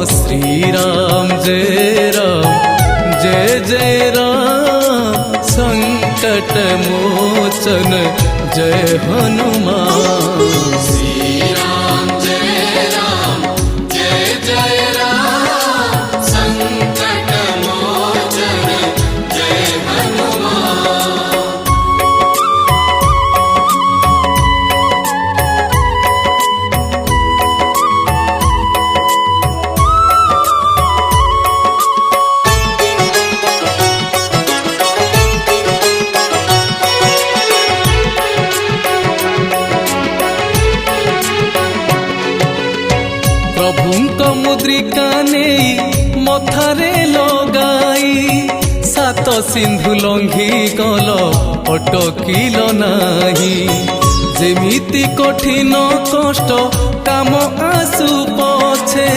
श्रीराम जय राम संकट मोचन जय हनुमान। श्रीराम जय राम संकट मोचन जय हनुमान। प्रभुंक मुद्रिका नहीं मथारे लगाई सात सिंधु लंघी गल अटकिल नाही। जेमिति कठिन कष्ट काम आसु पछे